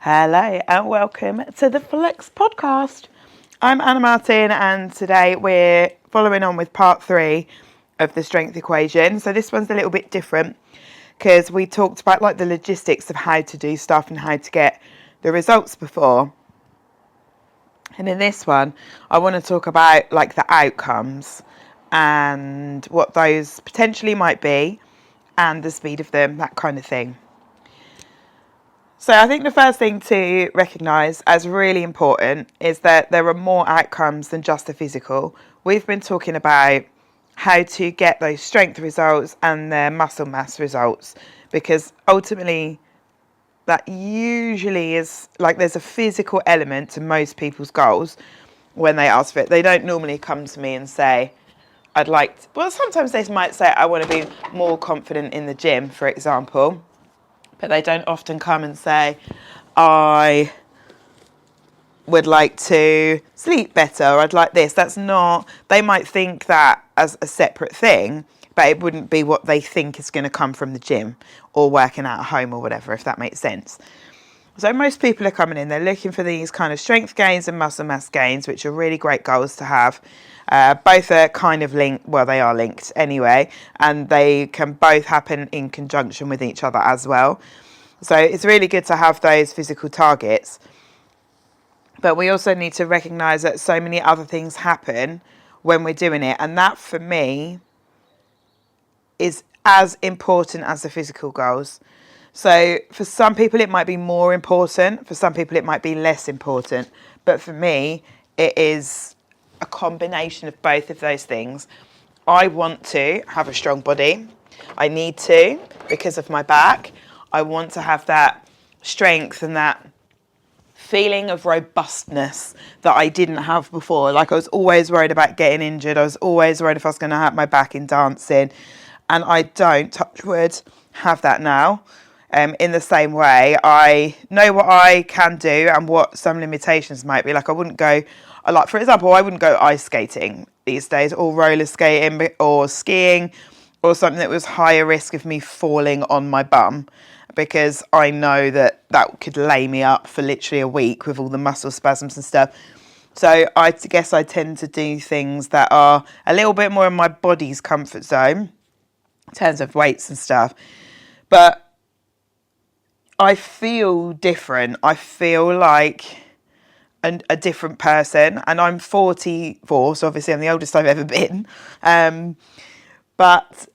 Hello and welcome to the Flex Podcast. I'm Anna Martin and today we're following on with part 3 of the strength equation. So this one's a little bit different because we talked about like the logistics of how to do stuff and how to get the results before. And in this one, I want to talk about like the outcomes and what those potentially might be and the speed of them, that kind of thing. So I think the first thing to recognise as really important is that there are more outcomes than just the physical. We've been talking about how to get those strength results and their muscle mass results, because ultimately that usually is like there's a physical element to most people's goals when they ask for it. They don't normally come to me and say, I'd like to, well, sometimes they might say, I want to be more confident in the gym, for example. But they don't often come and say, I would like to sleep better, or I'd like this. That's not, they might think that as a separate thing, but it wouldn't be what they think is going to come from the gym or working out at home or whatever, if that makes sense. So most people are coming in, they're looking for these kind of strength gains and muscle mass gains, which are really great goals to have. Both are kind of linked, well, they are linked anyway, and they can both happen in conjunction with each other as well. So it's really good to have those physical targets. But we also need to recognise that so many other things happen when we're doing it. And that, for me, is as important as the physical goals. So for some people, it might be more important. For some people, it might be less important. But for me, it is a combination of both of those things. I want to have a strong body. I need to because of my back. I want to have that strength and that feeling of robustness that I didn't have before. Like I was always worried about getting injured. I was always worried if I was going to hurt my back in dancing. And I don't, touch wood, have that now. In the same way, I know what I can do and what some limitations might be. Like I wouldn't go, like for example, I wouldn't go ice skating these days, or roller skating, or skiing, or something that was higher risk of me falling on my bum, because I know that that could lay me up for literally a week with all the muscle spasms and stuff. So I guess I tend to do things that are a little bit more in my body's comfort zone in terms of weights and stuff. But I feel different. I feel like a different person, and I'm 44, so obviously I'm the oldest I've ever been. But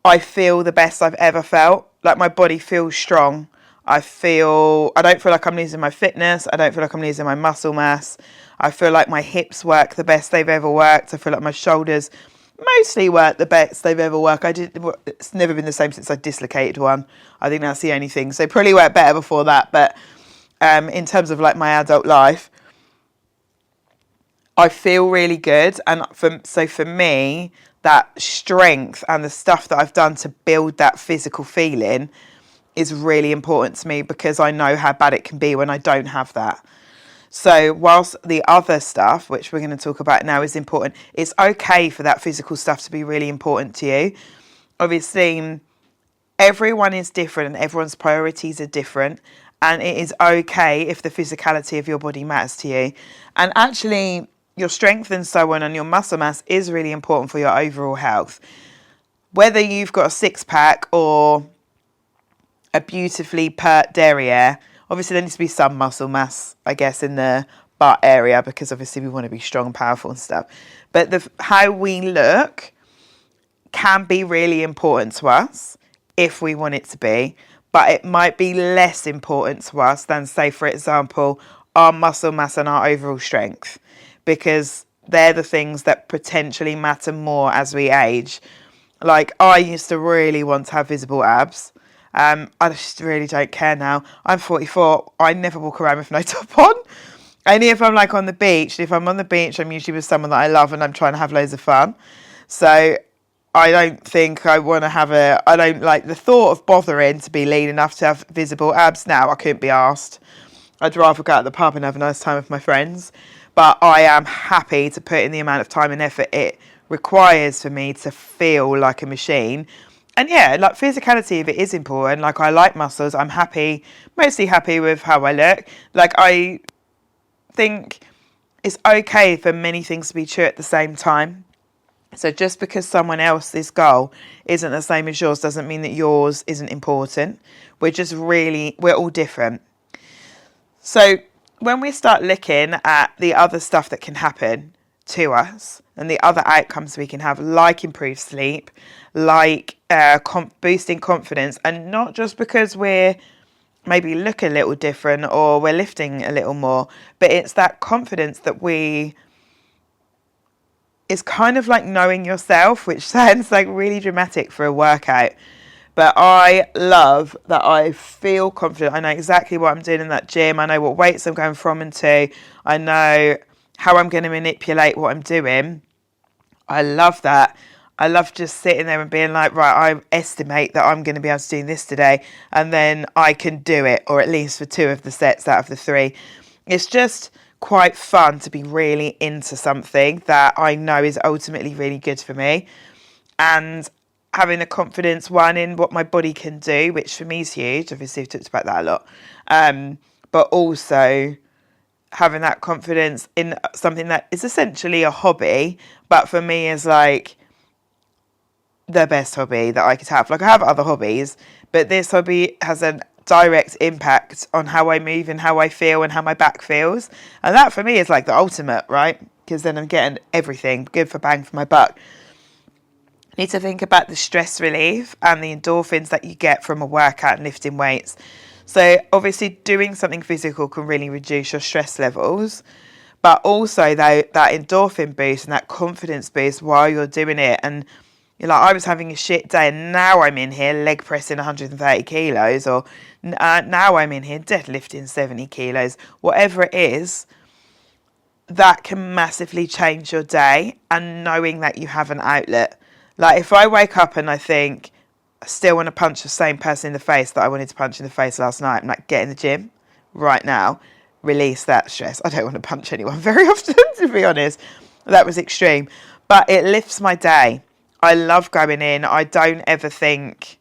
I feel the best I've ever felt. Like my body feels strong. I don't feel like I'm losing my fitness. I don't feel like I'm losing my muscle mass. I feel like my hips work the best they've ever worked. I feel like my shoulders mostly work the best they've ever worked. It's never been the same since I dislocated one. I think that's the only thing. So probably worked better before that. But in terms of like my adult life, I feel really good. And for me, that strength and the stuff that I've done to build that physical feeling is really important to me, because I know how bad it can be when I don't have that. So whilst the other stuff, which we're going to talk about now, is important, it's okay for that physical stuff to be really important to you. Obviously, everyone is different and everyone's priorities are different. And it is okay if the physicality of your body matters to you. And actually, your strength and so on and your muscle mass is really important for your overall health. Whether you've got a six-pack or a beautifully pert derriere, obviously there needs to be some muscle mass, I guess, in the butt area, because obviously we want to be strong and powerful and stuff. But how we look can be really important to us if we want it to be, but it might be less important to us than, say, for example, our muscle mass and our overall strength, because they're the things that potentially matter more as we age. Like I used to really want to have visible abs. I just really don't care now. I'm 44. I never walk around with no top on. Only if I'm like on the beach. If I'm on the beach, I'm usually with someone that I love and I'm trying to have loads of fun. So I don't think I want to I don't like the thought of bothering to be lean enough to have visible abs now. I couldn't be asked. I'd rather go out to the pub and have a nice time with my friends. But I am happy to put in the amount of time and effort it requires for me to feel like a machine And yeah, like physicality, if it is important, like I like muscles, I'm happy, mostly happy with how I look. Like I think it's okay for many things to be true at the same time. So just because someone else's goal isn't the same as yours doesn't mean that yours isn't important. We're all different. So when we start looking at the other stuff that can happen to us and the other outcomes we can have, like improved sleep, like boosting confidence, and not just because we're maybe look a little different or we're lifting a little more, but it's that confidence that it's kind of like knowing yourself, which sounds like really dramatic for a workout. But I love that I feel confident. I know exactly what I'm doing in that gym. I know what weights I'm going from and to. I know how I'm going to manipulate what I'm doing. I love that. I love just sitting there and being like, right, I estimate that I'm going to be able to do this today. And then I can do it, or at least for 2 of the sets out of the 3. It's just quite fun to be really into something that I know is ultimately really good for me. And having the confidence, one, in what my body can do, which for me is huge. Obviously, we've talked about that a lot. But also having that confidence in something that is essentially a hobby, but for me is like the best hobby that I could have. Like I have other hobbies, but this hobby has a direct impact on how I move and how I feel and how my back feels. And that for me is like the ultimate, right? Because then I'm getting everything good for bang for my buck. Need to think about the stress relief and the endorphins that you get from a workout and lifting weights. So obviously doing something physical can really reduce your stress levels, but also though that endorphin boost and that confidence boost while you're doing it. And you're like, I was having a shit day and now I'm in here leg pressing 130 kilos, or now I'm in here deadlifting 70 kilos, whatever it is, that can massively change your day. And knowing that you have an outlet. Like if I wake up and I think I still want to punch the same person in the face that I wanted to punch in the face last night, I'm like, get in the gym right now, release that stress. I don't want to punch anyone very often, to be honest. That was extreme. But it lifts my day. I love going in. I don't ever think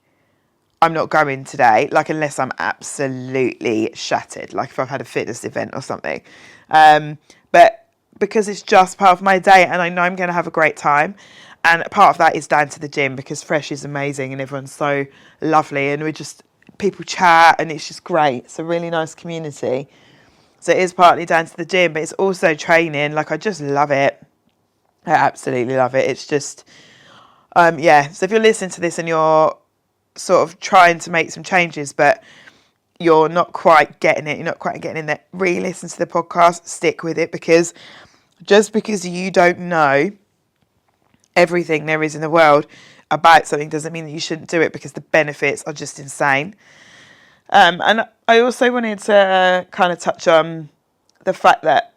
I'm not going today, like unless I'm absolutely shattered, like if I've had a fitness event or something. But because it's just part of my day and I know I'm going to have a great time. And part of that is down to the gym because Fresh is amazing and everyone's so lovely and people chat and it's just great. It's a really nice community. So it is partly down to the gym, but it's also training. Like I just love it. I absolutely love it. It's just, yeah. So if you're listening to this and you're sort of trying to make some changes, but you're not quite getting it, you're not quite getting in there, re-listen to the podcast, stick with it, because just because you don't know everything there is in the world about something doesn't mean that you shouldn't do it, because the benefits are just insane. And I also wanted to kind of touch on the fact that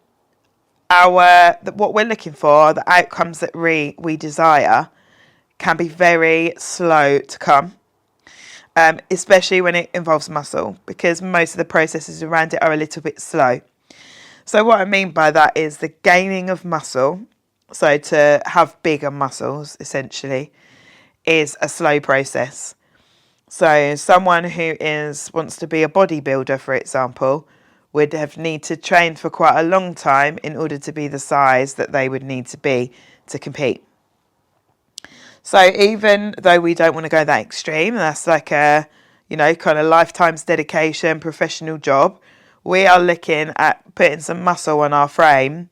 what we're looking for, the outcomes that we desire, can be very slow to come, especially when it involves muscle, because most of the processes around it are a little bit slow. So what I mean by that is the gaining of muscle, so to have bigger muscles essentially, is a slow process. So someone who wants to be a bodybuilder, for example, would need to train for quite a long time in order to be the size that they would need to be to compete. So even though we don't want to go that extreme, that's like a, kind of lifetime's dedication, professional job, we are looking at putting some muscle on our frame.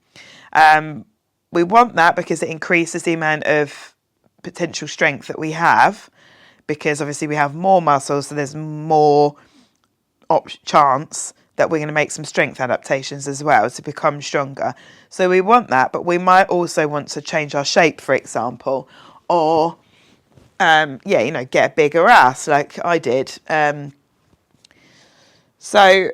We want that because it increases the amount of potential strength that we have, because obviously we have more muscle, so there's more chance that we're going to make some strength adaptations as well to become stronger. So we want that, but we might also want to change our shape, for example, or get a bigger ass like I did. So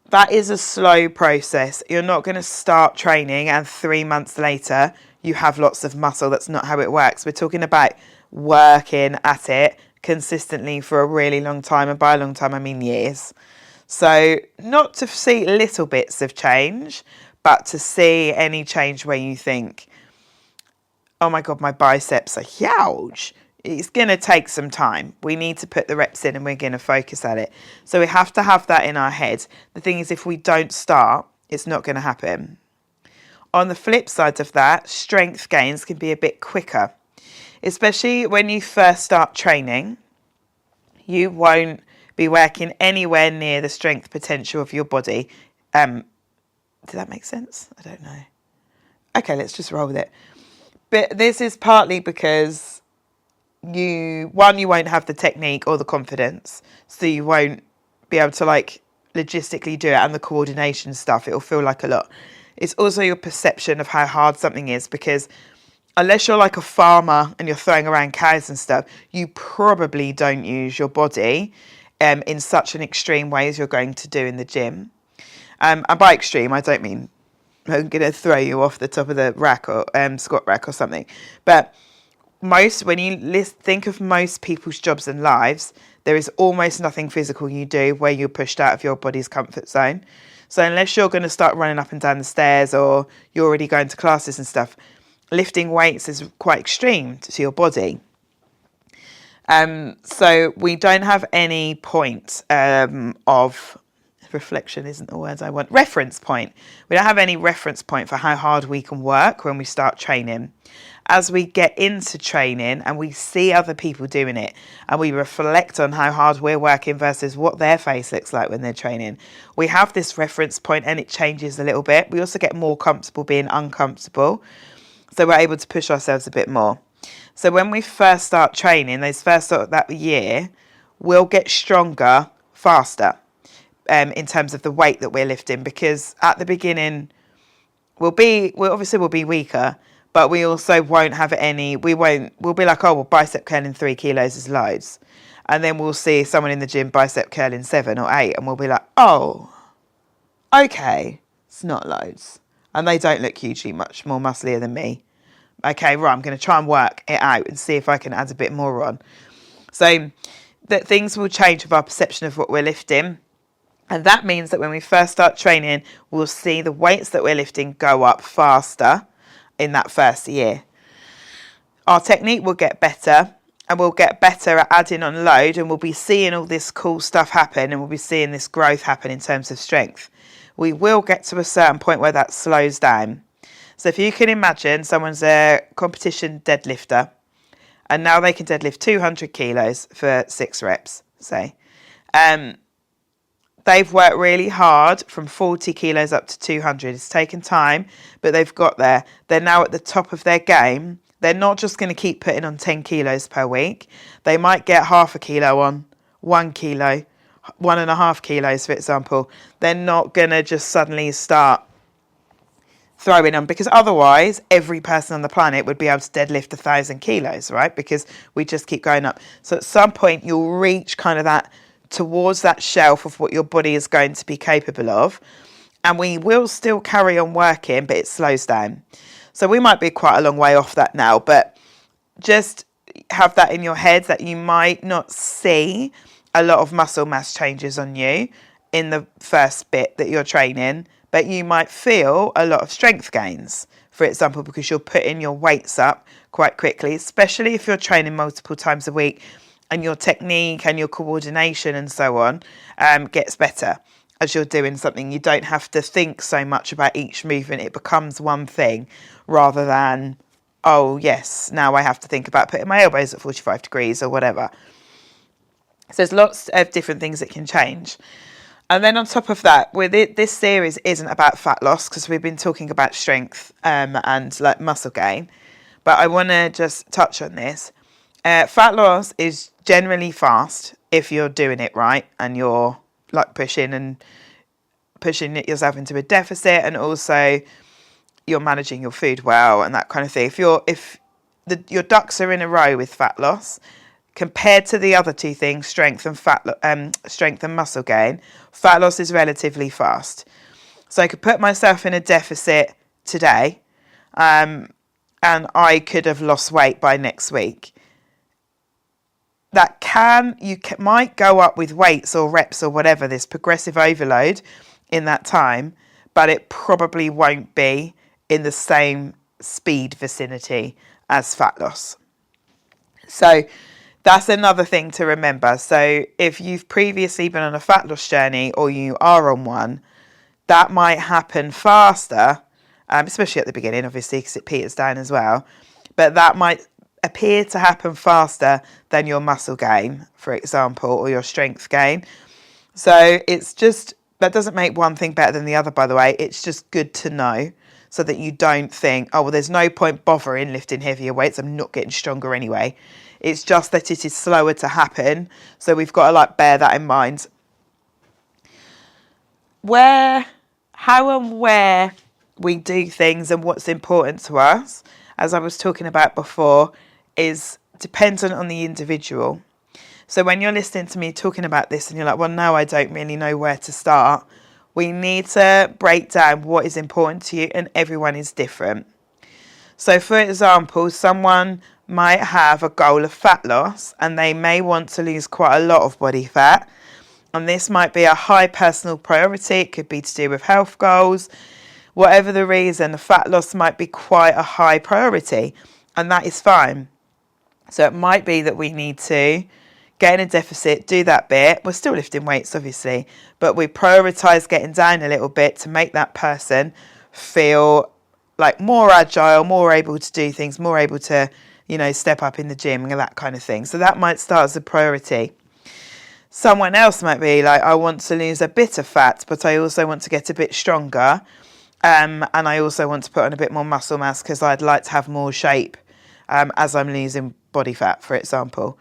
that is a slow process. You're not going to start training and 3 months later you have lots of muscle. That's not how it works. We're talking about working at it consistently for a really long time, and by a long time I mean years. So not to see little bits of change, but to see any change where you think, oh my God, my biceps are huge. it's going to take some time. We need to put the reps in and we're going to focus at it. So we have to have that in our head. The thing is, if we don't start, it's not going to happen. On the flip side of that, strength gains can be a bit quicker, especially when you first start training. You won't be working anywhere near the strength potential of your body. Did that make sense? I don't know. Okay, let's just roll with it. But this is partly because you won't have the technique or the confidence, so you won't be able to like logistically do it, and the coordination stuff, it'll feel like a lot. It's also your perception of how hard something is, because unless you're like a farmer and you're throwing around cows and stuff, you probably don't use your body in such an extreme way as you're going to do in the gym. And by extreme, I don't mean I'm going to throw you off the top of the rack or squat rack or something. But when you think of most people's jobs and lives, there is almost nothing physical you do where you're pushed out of your body's comfort zone. So unless you're going to start running up and down the stairs, or you're already going to classes and stuff, lifting weights is quite extreme to your body. So we don't have any point of reflection isn't the words I want. Reference point. We don't have any reference point for how hard we can work when we start training. As we get into training and we see other people doing it, and we reflect on how hard we're working versus what their face looks like when they're training, we have this reference point and it changes a little bit. We also get more comfortable being uncomfortable. So we're able to push ourselves a bit more. So when we first start training, those first sort of that year, we'll get stronger faster in terms of the weight that we're lifting, because at the beginning we'll be weaker, but we also won't have we'll be like, oh, well, bicep curling 3 kilos is loads. And then we'll see someone in the gym bicep curling 7 or 8 and we'll be like, oh, okay, it's not loads. And they don't look hugely much more musclier than me. Okay, right, I'm going to try and work it out and see if I can add a bit more on. So that things will change with our perception of what we're lifting. And that means that when we first start training, we'll see the weights that we're lifting go up faster in that first year. Our technique will get better, and we'll get better at adding on load, and we'll be seeing all this cool stuff happen, and we'll be seeing this growth happen in terms of strength. We will get to a certain point where that slows down. So if you can imagine someone's a competition deadlifter, and now they can deadlift 200 kilos for 6 reps, say. They've worked really hard from 40 kilos up to 200. It's taken time, but they've got there. They're now at the top of their game. They're not just going to keep putting on 10 kilos per week. They might get half a kilo on, 1 kilo, 1.5 kilos, for example. They're not going to just suddenly start throwing them, because otherwise every person on the planet would be able to deadlift 1,000 kilos, right? Because we just keep going up. So at some point you'll reach kind of that towards that shelf of what your body is going to be capable of, and we will still carry on working, but it slows down. So we might be quite a long way off that now, but just have that in your head that you might not see a lot of muscle mass changes on you in the first bit that you're training, but you might feel a lot of strength gains, for example, because you're putting your weights up quite quickly, especially if you're training multiple times a week and your technique and your coordination and so on gets better as you're doing something. You don't have to think so much about each movement. It becomes one thing rather than, oh, yes, now I have to think about putting my elbows at 45 degrees or whatever. So there's lots of different things that can change. And then on top of that, this series isn't about fat loss, because we've been talking about strength and like muscle gain. But I want to just touch on this. Fat loss is generally fast if you're doing it right and you're like pushing yourself into a deficit, and also you're managing your food well and that kind of thing. If your ducks are in a row with fat loss, compared to the other two things, strength and muscle gain, fat loss is relatively fast. So I could put myself in a deficit today, and I could have lost weight by next week. Might go up with weights or reps or whatever, this progressive overload in that time, but it probably won't be in the same speed vicinity as fat loss. So that's another thing to remember. So if you've previously been on a fat loss journey or you are on one, that might happen faster, especially at the beginning, obviously, because it peters down as well. But that might appear to happen faster than your muscle gain, for example, or your strength gain. So it's just, that doesn't make one thing better than the other, by the way. It's just good to know so that you don't think, oh, well, there's no point bothering lifting heavier weights. I'm not getting stronger anyway. It's just that it is slower to happen. So we've got to like bear that in mind. How and where we do things and what's important to us, as I was talking about before, is dependent on the individual. So when you're listening to me talking about this and you're like, well, no, I don't really know where to start, we need to break down what is important to you, and everyone is different. So for example, someone might have a goal of fat loss and they may want to lose quite a lot of body fat. And this might be a high personal priority. It could be to do with health goals. Whatever the reason, the fat loss might be quite a high priority, and that is fine. So it might be that we need to get in a deficit, do that bit. We're still lifting weights, obviously, but we prioritise getting down a little bit to make that person feel like more agile, more able to do things, more able to, step up in the gym and that kind of thing. So that might start as a priority. Someone else might be like, I want to lose a bit of fat, but I also want to get a bit stronger. And I also want to put on a bit more muscle mass because I'd like to have more shape as I'm losing body fat, for example.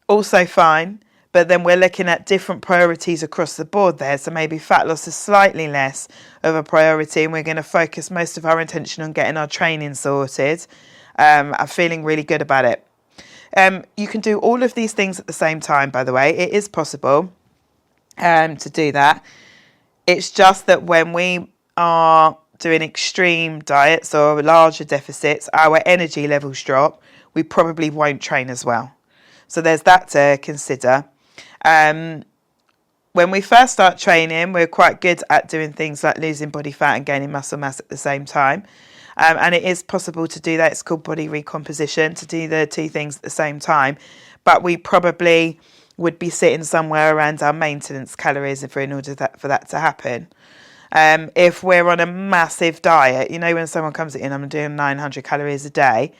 Also fine, but then we're looking at different priorities across the board there. So maybe fat loss is slightly less of a priority, and we're going to focus most of our attention on getting our training sorted. I'm feeling really good about it. You can do all of these things at the same time, by the way. It is possible to do that. It's just that when we are doing extreme diets or larger deficits, our energy levels drop. We probably won't train as well. So there's that to consider. When we first start training, we're quite good at doing things like losing body fat and gaining muscle mass at the same time. And it is possible to do that. It's called body recomposition, to do the two things at the same time. But we probably would be sitting somewhere around our maintenance calories for that to happen. If we're on a massive diet, when someone comes in, I'm doing 900 calories a day.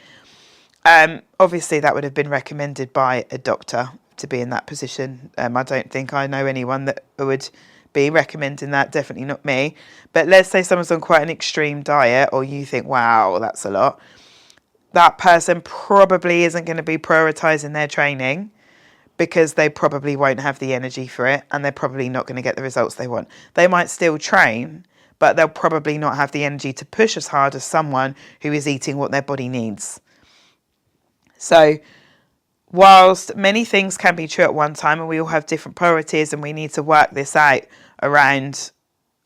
Obviously, that would have been recommended by a doctor to be in that position. I don't think I know anyone that would be recommending that, definitely not me. But let's say someone's on quite an extreme diet, or you think, wow, that's a lot. That person probably isn't going to be prioritising their training because they probably won't have the energy for it, and they're probably not going to get the results they want. They might still train, but they'll probably not have the energy to push as hard as someone who is eating what their body needs. So whilst many things can be true at one time, and we all have different priorities, and we need to work this out around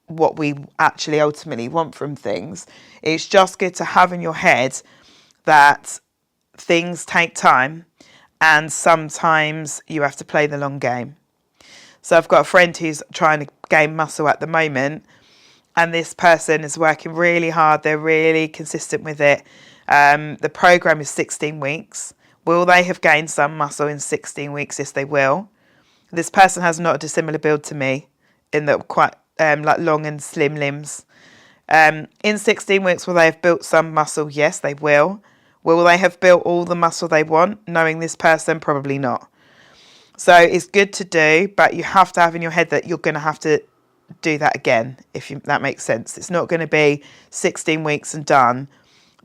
what we actually ultimately want from things, it's just good to have in your head that things take time, and sometimes you have to play the long game. So I've got a friend who's trying to gain muscle at the moment, and this person is working really hard. They're really consistent with it. The program is 16 weeks. Will they have gained some muscle in 16 weeks? Yes, they will. This person has not a dissimilar build to me, in that quite like long and slim limbs. In 16 weeks, will they have built some muscle? Yes, they will. Will they have built all the muscle they want? Knowing this person, probably not. So it's good to do, but you have to have in your head that you're going to have to do that again, that makes sense. It's not going to be 16 weeks and done.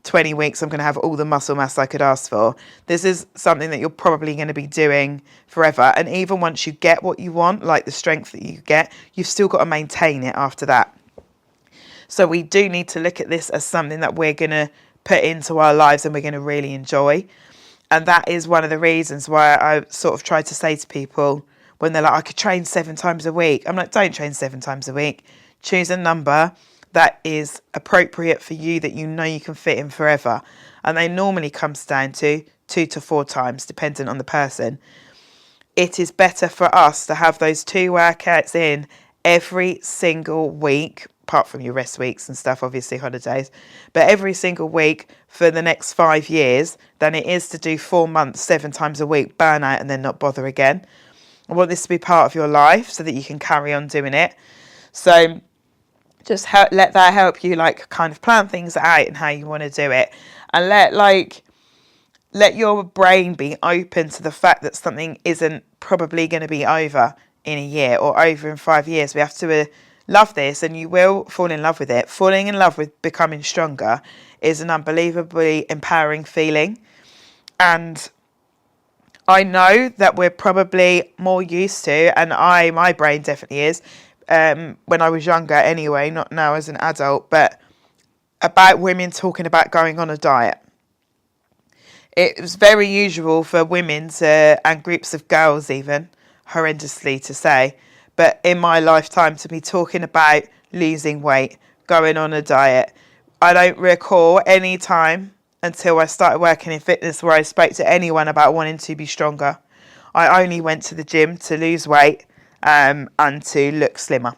20 weeks, I'm going to have all the muscle mass I could ask for. This is something that you're probably going to be doing forever. And even once you get what you want, like the strength that you get, you've still got to maintain it after that. So we do need to look at this as something that we're going to put into our lives and we're going to really enjoy. And that is one of the reasons why I sort of try to say to people when they're like, I could train 7 times a week. I'm like, don't train 7 times a week. Choose a number that is appropriate for you, that you know you can fit in forever. And they normally comes down to 2 to 4 times, depending on the person. It is better for us to have those 2 workouts in every single week apart from your rest weeks and stuff, obviously holidays, but every single week for the next 5 years than it is to do 4 months, 7 times a week, burn out and then not bother again. I want this to be part of your life so that you can carry on doing it. So just let that help you like kind of plan things out and how you want to do it, and let your brain be open to the fact that something isn't probably going to be over in a year or over in 5 years. We have to love this, and you will fall in love with it. Falling in love with becoming stronger is an unbelievably empowering feeling. And I know that we're probably more used to, and my brain definitely is, when I was younger anyway, not now as an adult, but about women talking about going on a diet. It was very usual for women and groups of girls even, horrendously to say, but in my lifetime to be talking about losing weight, going on a diet. I don't recall any time until I started working in fitness where I spoke to anyone about wanting to be stronger. I only went to the gym to lose weight and to look slimmer.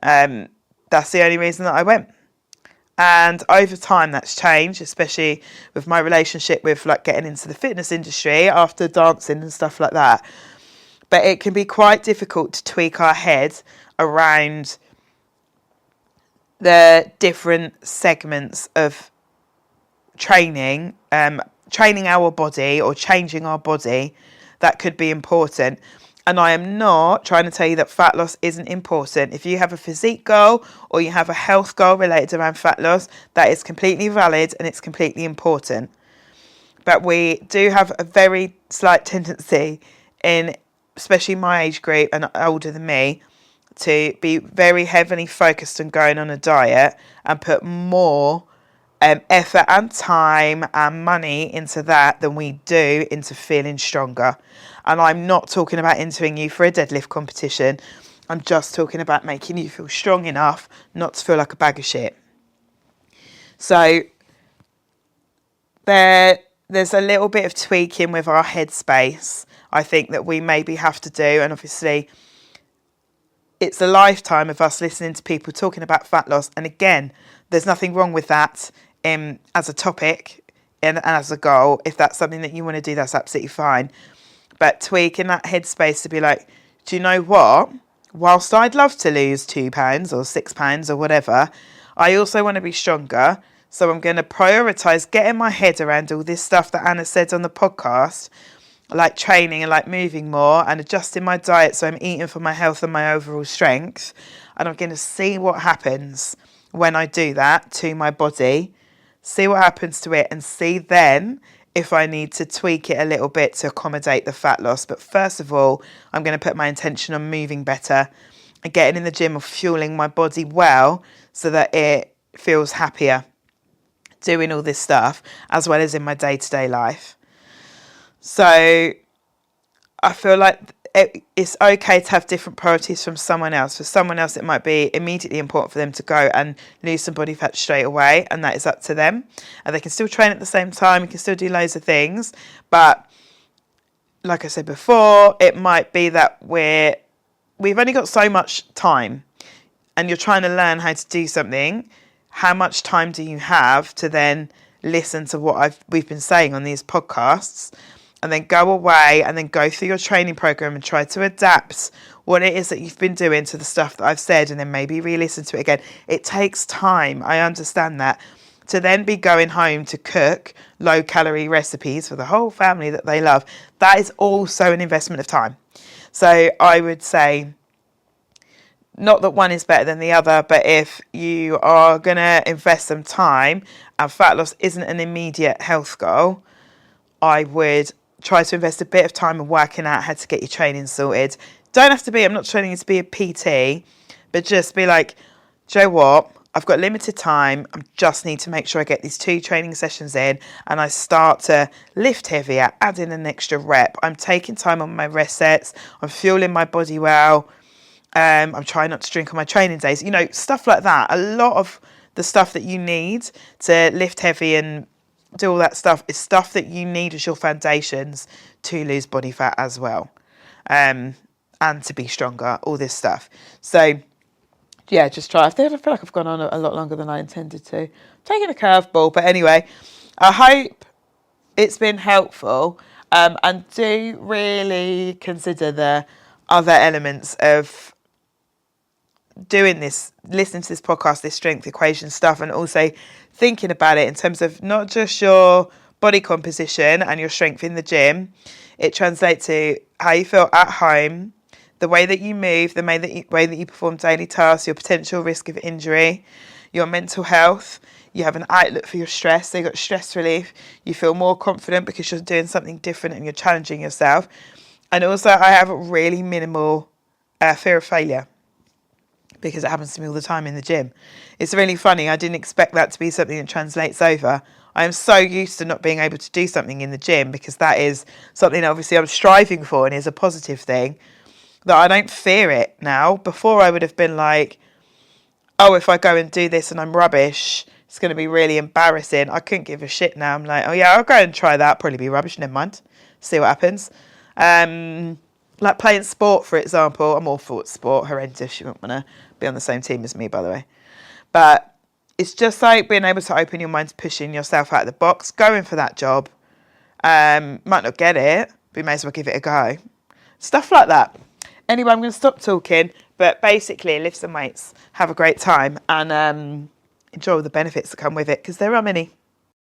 That's the only reason that I went. And over time that's changed, especially with my relationship with like getting into the fitness industry after dancing and stuff like that. But it can be quite difficult to tweak our head around the different segments of training our body or changing our body that could be important. And I am not trying to tell you that fat loss isn't important. If you have a physique goal or you have a health goal related around fat loss, that is completely valid and it's completely important. But we do have a very slight tendency in, especially my age group and older than me, to be very heavily focused on going on a diet and put more effort and time and money into that than we do into feeling stronger. And I'm not talking about entering you for a deadlift competition. I'm just talking about making you feel strong enough not to feel like a bag of shit. So there's a little bit of tweaking with our headspace, I think, that we maybe have to do. And obviously it's a lifetime of us listening to people talking about fat loss. And again, there's nothing wrong with that as a topic and as a goal. If that's something that you want to do, that's absolutely fine. But tweaking that headspace to be like, do you know what? Whilst I'd love to lose 2 pounds or 6 pounds or whatever, I also want to be stronger. So I'm going to prioritise getting my head around all this stuff that Anna said on the podcast, like training and like moving more and adjusting my diet so I'm eating for my health and my overall strength. And I'm going to see what happens when I do that to my body, see what happens to it, and see then if I need to tweak it a little bit to accommodate the fat loss. But first of all, I'm going to put my intention on moving better and getting in the gym or fueling my body well so that it feels happier doing all this stuff as well as in my day-to-day life. So I feel like it's okay to have different priorities from someone else. For someone else, it might be immediately important for them to go and lose some body fat straight away, and that is up to them. And they can still train at the same time, you can still do loads of things. But like I said before, it might be that we've only got so much time and you're trying to learn how to do something. How much time do you have to then listen to what we've been saying on these podcasts, and then go away and then go through your training program and try to adapt what it is that you've been doing to the stuff that I've said, and then maybe re-listen to it again. It takes time. I understand that. To then be going home to cook low-calorie recipes for the whole family that they love, that is also an investment of time. So I would say, not that one is better than the other, but if you are going to invest some time and fat loss isn't an immediate health goal, I would try to invest a bit of time in working out how to get your training sorted. Don't have to be, I'm not training you to be a PT, but just be like, do you know what? I've got limited time. I just need to make sure I get these 2 training sessions in and I start to lift heavier, add in an extra rep. I'm taking time on my rest sets. I'm fueling my body well. I'm trying not to drink on my training days. You know, stuff like that. A lot of the stuff that you need to lift heavy and do all that stuff is stuff that you need as your foundations to lose body fat as well, and to be stronger, all this stuff. So yeah, just try. I feel like I've gone on a lot longer than I intended to. Taking a curveball, but anyway, I hope it's been helpful. And do really consider the other elements of doing this, listening to this podcast, this strength equation stuff, and also thinking about it in terms of not just your body composition and your strength in the gym. It translates to how you feel at home, the way that you move, the way that you perform daily tasks, your potential risk of injury, your mental health. You have an outlet for your stress. So you've got stress relief. You feel more confident because you're doing something different and you're challenging yourself. And also, I have a really minimal fear of failure because it happens to me all the time in the gym. It's really funny. I didn't expect that to be something that translates over. I am so used to not being able to do something in the gym because that is something that obviously I'm striving for and is a positive thing, that I don't fear it now. Before I would have been like, oh, if I go and do this and I'm rubbish, it's going to be really embarrassing. I couldn't give a shit now. I'm like, oh yeah, I'll go and try that. Probably be rubbish. Never mind. See what happens. Like playing sport, for example. I'm all for sport. Horrendous. You wouldn't want to be on the same team as me, by the way. But it's just like being able to open your mind to pushing yourself out of the box, going for that job. Might not get it, but you may as well give it a go. Stuff like that. Anyway, I'm going to stop talking. But basically, lift some weights, have a great time, and enjoy all the benefits that come with it, because there are many.